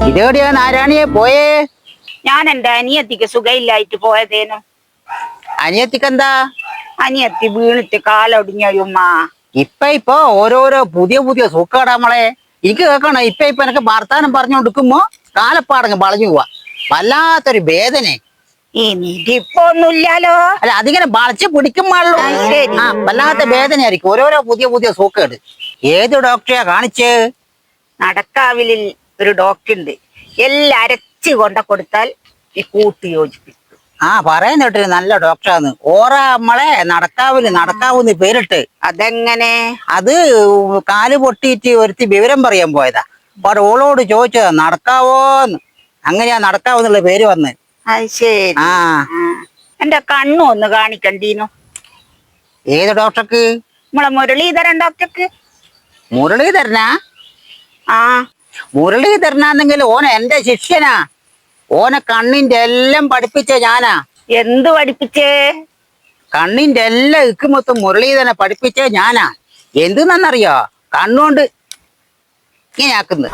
ഇതേടിയാ നാരായണിയെ പോയേ? ഞാൻ എന്റെ അനിയത്തിക്ക് സുഖയില്ലായിട്ട് പോയതേനു. അനിയത്തിക്കെന്താ? അനിയത്തി വീണിട്ട് കാലൊടിഞ്ഞുമ്മ. ഇപ്പൊ ഓരോരോ പുതിയ പുതിയ സുഖാടാ നമ്മളെ. എനിക്ക് കേൾക്കണം, ഇപ്പൊ എനക്ക് വർത്താനം പറഞ്ഞുകൊടുക്കുമ്പോ കാലപ്പാടങ്ങ് വളഞ്ഞു പോവാ. വല്ലാത്തൊരു വേദന. ഈ നിധിപ്പൊ ഒന്നുമില്ലാലോ. അല്ല, അതിങ്ങനെ വളച്ച് പിടിക്കുമ്പോഴല്ലോ. ആ, വല്ലാത്ത വേദനയായിരിക്കും. ഓരോരോ പുതിയ പുതിയ സൂക്കേട്. ഏത് ഡോക്ടറെയാ കാണിച്ചേ? നടക്കാവിലിൽ ഒരു ഡോക്ടർ ഉണ്ട്. എല്ലാം അരച്ച് കൊണ്ട കൊടുത്താൽ ഈ കൂട്ടി യോജിപ്പിക്കും. ആ, പറയുന്നിട്ട് നല്ല ഡോക്ടറാന്ന്. ഓറാ നമ്മളെ നടക്കാവൂന്ന് പേരിട്ട്. അതെങ്ങനെ? അത് കാല് പൊട്ടിയിട്ട് ഒരുത്തി വിവരം പറയാൻ പോയതാ. അപ്പൊ ഓളോട് ചോദിച്ചതാ നടക്കാവോന്ന്. അങ്ങനെയാ നടക്കാവെന്നുള്ള പേര് വന്ന്. അത് ശരി. ആ, എന്റെ കണ്ണും ഒന്ന് കാണിക്കണ്ടീനു. ഏത് ഡോക്ടർക്ക്? നമ്മളെ മുരളീധരൻ ഡോക്ടർക്ക്. മുരളീധരനാ? ആ, മുരളീധരനാന്നെങ്കിൽ ഓന എന്റെ ശിഷ്യനാ. ഓനെ കണ്ണിന്റെ എല്ലാം പഠിപ്പിച്ച ഞാനാ. എന്ത് പഠിപ്പിച്ചേ? കണ്ണിന്റെ എല്ലാം ഇക്കുമൊത്തം മുരളീധരനെ പഠിപ്പിച്ച ഞാനാ. എന്തെന്നറിയോ? കണ്ണുകൊണ്ട് ഇങ്ങനെയാക്കുന്നത്.